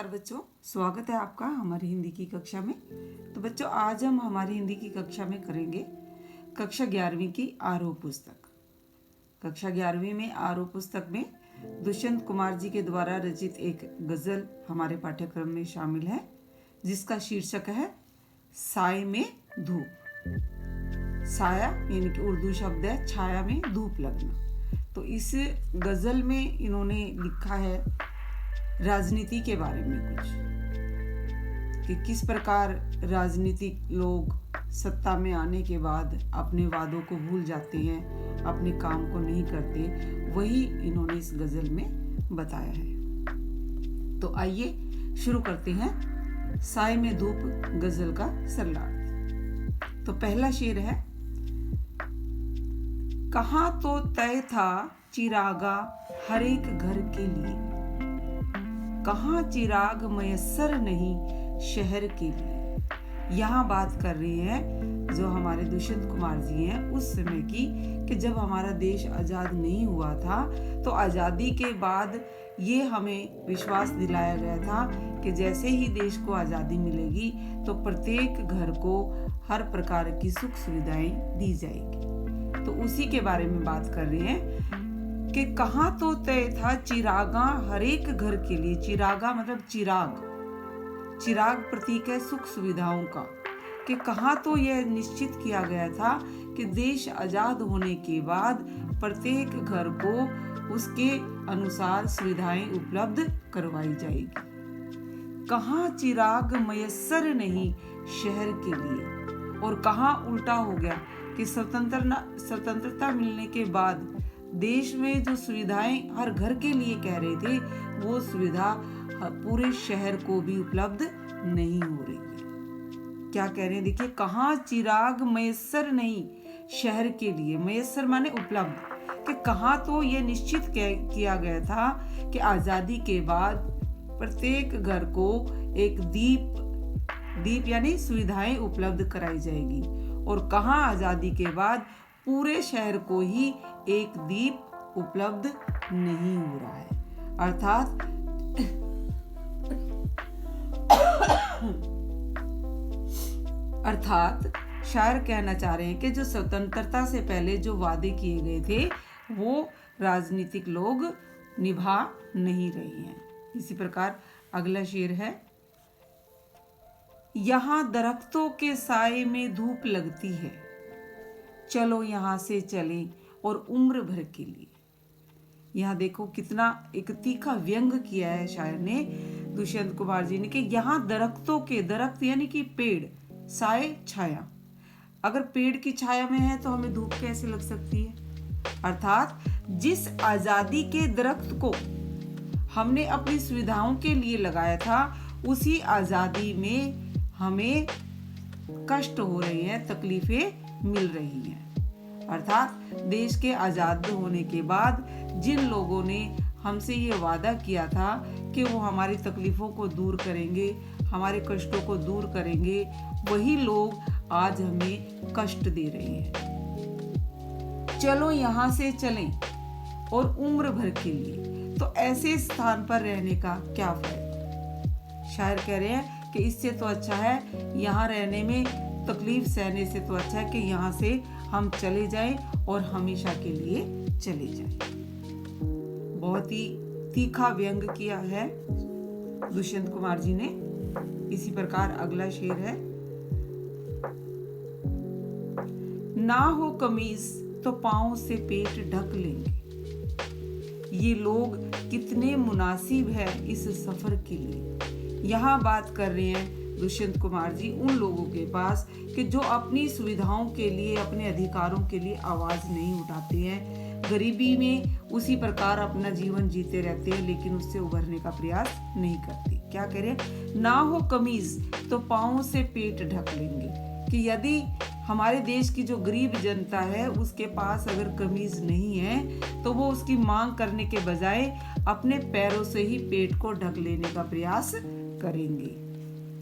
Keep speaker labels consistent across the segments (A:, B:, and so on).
A: नमस्कार बच्चों, स्वागत है आपका हमारी हिंदी की कक्षा में। तो बच्चों, आज हम हमारी हिंदी की कक्षा में करेंगे कक्षा 11वीं की आरोह पुस्तक। कक्षा 11वीं में आरोह पुस्तक में दुष्यंत कुमार जी के द्वारा रचित एक गजल हमारे पाठ्यक्रम में शामिल है, जिसका शीर्षक है साय में धूप। साया यानी कि उर्दू शब्द है छाया में धूप लगना। तो इस गजल में इन्होंने लिखा है राजनीति के बारे में कुछ, कि किस प्रकार राजनीतिक लोग सत्ता में आने के बाद अपने वादों को भूल जाते हैं, अपने काम को नहीं करते। वही इन्होंने इस गजल में बताया है। तो आइए शुरू करते हैं साय में धूप गजल का सरलार्थ। तो पहला शेर है, कहाँ तो तय था चिरागा हर एक घर के लिए, कहाँ चिराग मयस्सर नहीं शहर के लिए। यहाँ बात कर रहे हैं जो हमारे दुष्यंत कुमार जी हैं उस समय की, कि जब हमारा देश आज़ाद नहीं हुआ था तो आज़ादी के बाद ये हमें विश्वास दिलाया गया था कि जैसे ही देश को आज़ादी मिलेगी तो प्रत्येक घर को हर प्रकार की सुख सुविधाएं दी जाएगी। तो उसी के बारे में बात कर रहे हैं कि कहाँ तो तय था चिरागा हर एक घर के लिए। चिरागा मतलब चिराग, चिराग प्रतीक है सुख सुविधाओं का। कि कहाँ तो यह निश्चित किया गया था कि देश आजाद होने के बाद प्रत्येक घर को उसके अनुसार सुविधाएं उपलब्ध करवाई जाएगी। कहाँ चिराग मयस्सर नहीं शहर के लिए। और कहाँ उल्टा हो गया कि स्वतंत्रता मिलने के बाद देश में जो सुविधाएं हर घर के लिए कह रहे थे, वो सुविधा पूरे शहर को भी उपलब्ध नहीं हो रही है। क्या कह रहे हैं, देखिए, कहाँ चिराग मयस्सर नहीं शहर के लिए। मयस्सर माने उपलब्ध। कि कहाँ तो ये निश्चित किया गया था कि आजादी के बाद प्रत्येक घर को एक दीप यानी सुविधाएं उपलब्ध कराई जाएगी। और कहाँ आजादी के बाद पूरे शहर को ही एक दीप उपलब्ध नहीं हो रहा है। अर्थात शायर कहना चाह रहे हैं कि जो स्वतंत्रता से पहले जो वादे किए गए थे वो राजनीतिक लोग निभा नहीं रहे हैं। इसी प्रकार अगला शेर है, यहाँ दरख्तों के साए में धूप लगती है, चलो यहाँ से चलें और उम्र भर के लिए। यहाँ देखो कितना एक तीखा व्यंग किया है शायर ने, दुष्यंत कुमार जी ने, कि यहाँ दरख्तों के, दरख्त यानी कि पेड़, साए छाया। अगर पेड़ की छाया में है तो हमें धूप कैसे लग सकती है। अर्थात जिस आजादी के दरख्त को हमने अपनी सुविधाओं के लिए लगाया था, उसी आजादी में हमें कष्ट हो रहे हैं, तकलीफें मिल रही हैं। अर्थात देश के आजाद होने के बाद जिन लोगों ने हमसे ये वादा किया था कि वो हमारी तकलीफों को दूर करेंगे, हमारे कष्टों को दूर करेंगे, वही लोग आज हमें कष्ट दे रहे हैं। चलो यहाँ से चलें और उम्र भर के लिए। तो ऐसे स्थान पर रहने का क्या फायदा। शायर कह रहे हैं कि इससे तो अच्छा है, यहाँ रहने में तकलीफ सहने से तो अच्छा है कि यहाँ से हम चले जाएं और हमेशा के लिए चले जाएं। बहुत ही तीखा व्यंग किया है दुष्यंत कुमार जी ने। इसी प्रकार अगला शेर है, ना हो कमीज तो पांव से पेट ढक लेंगे। ये लोग कितने मुनासिब है इस सफर के लिए। यहाँ बात कर रहे हैं दुष्यंत कुमार जी उन लोगों के पास कि जो अपनी सुविधाओं के लिए, अपने अधिकारों के लिए आवाज नहीं उठाते हैं, गरीबी में उसी प्रकार अपना जीवन जीते रहते हैं, लेकिन उससे उभरने का प्रयास नहीं करते। क्या कह रहे हैं, ना हो कमीज तो पांव से पेट ढक लेंगे। कि यदि हमारे देश की जो गरीब जनता है उसके पास अगर कमीज नहीं है तो वो उसकी मांग करने के बजाय अपने पैरों से ही पेट को ढक लेने का प्रयास करेंगे।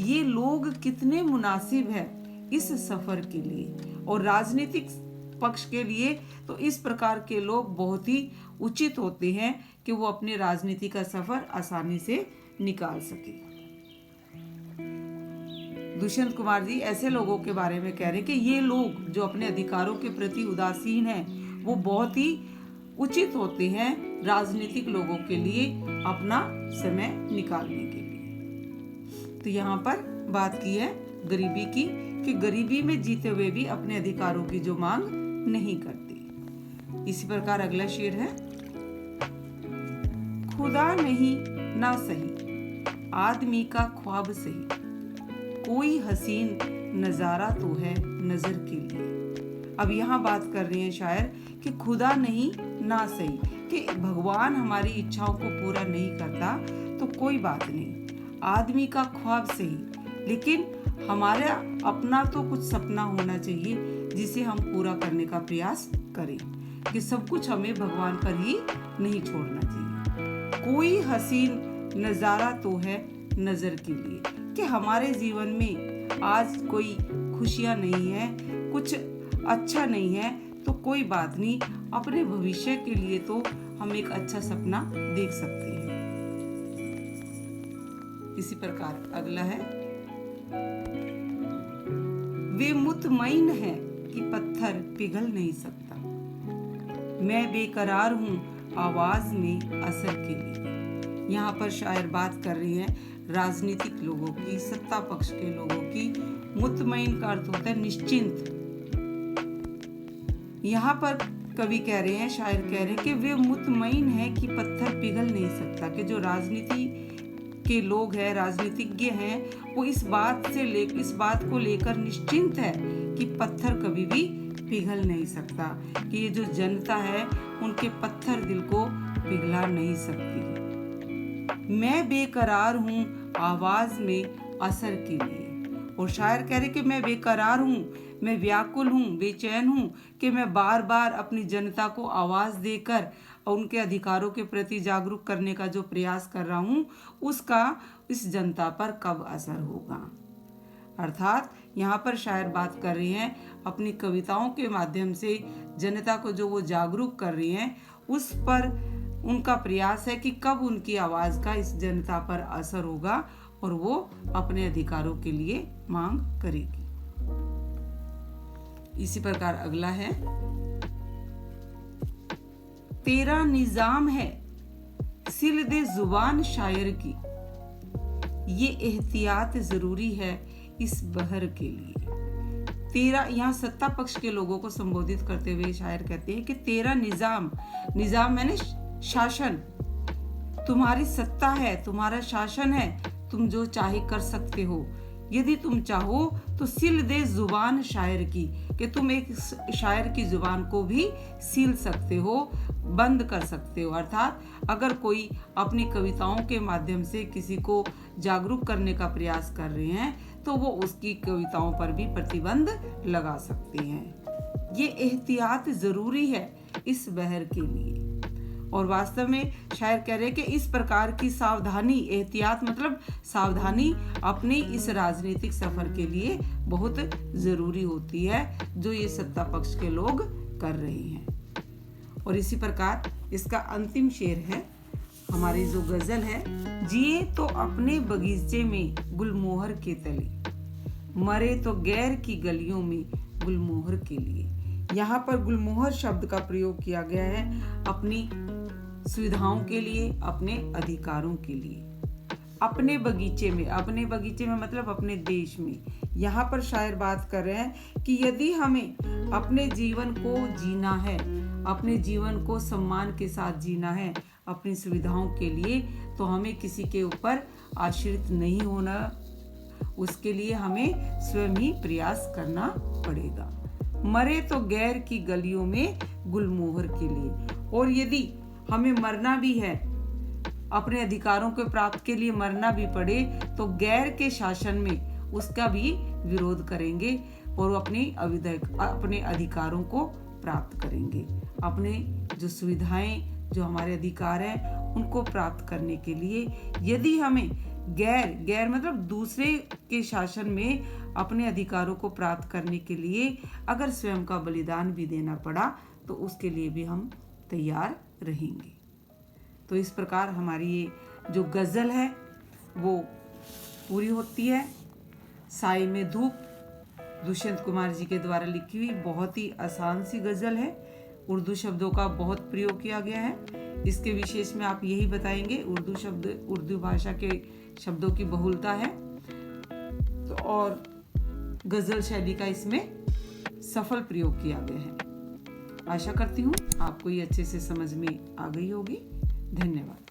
A: ये लोग कितने मुनासिब है इस सफर के लिए। और राजनीतिक पक्ष के लिए तो इस प्रकार के लोग बहुत ही उचित होते हैं कि वो अपने राजनीति का सफर आसानी से निकाल सके। दुष्यंत कुमार जी ऐसे लोगों के बारे में कह रहे हैं कि ये लोग जो अपने अधिकारों के प्रति उदासीन हैं वो बहुत ही उचित होते हैं राजनीतिक लोगों के लिए अपना समय निकालने के लिए। तो यहाँ पर बात की है गरीबी की कि गरीबी में जीते हुए भी अपने अधिकारों की जो मांग नहीं करते। इसी प्रकार अगला शेर है, खुदा नहीं ना सही आदमी का ख्वाब सही, कोई हसीन नजारा तो है नजर के लिए। अब यहाँ बात कर रहे हैं शायर कि खुदा नहीं ना सही, कि भगवान हमारी इच्छाओं को पूरा नहीं करता तो कोई बात नहीं, आदमी का ख्वाब सही, लेकिन हमारा अपना तो कुछ सपना होना चाहिए जिसे हम पूरा करने का प्रयास करें, कि सब कुछ हमें भगवान पर ही नहीं छोड़ना चाहिए। कोई हसीन नज़ारा तो है नज़र के लिए, कि हमारे जीवन में आज कोई खुशियाँ नहीं है, कुछ अच्छा नहीं है तो कोई बात नहीं, अपने भविष्य के लिए तो हम एक अच्छा सपना देख सकते हैं। इसी प्रकार अगला है, वे मुतमईन है कि पत्थर पिघल नहीं सकता, मैं बेकरार हूँ आवाज में असर के लिए। यहाँ पर शायर बात कर रही है राजनीतिक लोगों की, सत्ता पक्ष के लोगों की। मुतमईन का अर्थ होता है निश्चिंत। यहाँ पर कवि कह रहे हैं, शायर कह रहे हैं कि वे मुतमईन है कि पत्थर पिघल नहीं सकता, कि जो राजनीति के लोग हैं, राजनीतिज्ञ हैं, वो इस बात को लेकर निश्चिंत है कि पत्थर कभी भी पिघल नहीं सकता, कि ये जो जनता है उनके पत्थर दिल को पिघला नहीं सकती। मैं बेकरार हूँ आवाज में असर के लिए। और शायर कह रहे कि मैं बेकरार हूँ, मैं व्याकुल हूँ, बेचैन हूँ, कि मैं बार बार अपनी जनता को आवाज देकर और उनके अधिकारों के प्रति जागरूक करने का जो प्रयास कर रहा हूँ उसका इस जनता पर कब असर होगा। अर्थात यहाँ पर शायर बात कर रहे हैं अपनी कविताओं के माध्यम से जनता को जो वो जागरूक कर रही हैं उस पर उनका प्रयास है कि कब उनकी आवाज़ का इस जनता पर असर होगा और वो अपने अधिकारों के लिए मांग करेगी। इसी प्रकार अगला है, तेरा निजाम है सिल दे जुबान शायर की, ये एहतियात जरूरी है इस बहर के लिए। तेरा, यहाँ सत्ता पक्ष के लोगों को संबोधित करते हुए शायर कहते हैं कि तेरा निजाम, निजाम मैंने शासन, तुम्हारी सत्ता है, तुम्हारा शासन है, तुम जो चाहे कर सकते हो। यदि तुम चाहो तो सिल दे जुबान शायर की, कि तुम एक शायर की जुबान को भी सील सकते हो, बंद कर सकते हो। अर्थात अगर कोई अपनी कविताओं के माध्यम से किसी को जागरूक करने का प्रयास कर रहे हैं तो वो उसकी कविताओं पर भी प्रतिबंध लगा सकते हैं। ये एहतियात जरूरी है इस बहर के लिए। और वास्तव में शायर कह रहे हैं कि इस प्रकार की सावधानी, एहतियात मतलब सावधानी, अपने इस राजनीतिक सफर के लिए बहुत जरूरी होती है जो ये सत्ता पक्ष के लोग कर रहे हैं। और इसी प्रकार इसका अंतिम शेर है, हमारी जो गजल है, जिए तो अपने बगीचे में गुलमोहर के तले, मरे तो गैर की गलियों में गुलमोहर के लिए। यहाँ पर गुलमोहर शब्द का प्रयोग किया गया है अपनी सुविधाओं के लिए, अपने अधिकारों के लिए। अपने बगीचे में, अपने बगीचे में मतलब अपने देश में। यहाँ पर शायर बात कर रहे हैं कि यदि हमें अपने जीवन को जीना है, अपने जीवन को सम्मान के साथ जीना है अपनी सुविधाओं के लिए, तो हमें किसी के ऊपर आश्रित नहीं होना, उसके लिए हमें स्वयं ही प्रयास करना पड़ेगा। मरे तो गैर की गलियों में गुलमोहर के लिए। और यदि हमें मरना भी है, अपने अधिकारों के प्राप्त के लिए मरना भी पड़े, तो गैर के शासन में उसका भी विरोध करेंगे और अपने अधिकारों को प्राप्त करेंगे। अपने जो सुविधाएं, जो हमारे अधिकार हैं उनको प्राप्त करने के लिए यदि हमें गैर मतलब दूसरे के शासन में अपने अधिकारों को प्राप्त करने के लिए अगर स्वयं का बलिदान भी देना पड़ा तो उसके लिए भी हम तैयार रहेंगे। तो इस प्रकार हमारी ये जो गज़ल है वो पूरी होती है। साए में धूप दुष्यंत कुमार जी के द्वारा लिखी हुई बहुत ही आसान सी गज़ल है। उर्दू शब्दों का बहुत प्रयोग किया गया है। इसके विशेष में आप यही बताएंगे, उर्दू भाषा के शब्दों की बहुलता है तो और गज़ल शैली का इसमें सफल प्रयोग किया गया है। आशा करती हूँ आपको ये अच्छे से समझ में आ गई होगी। धन्यवाद।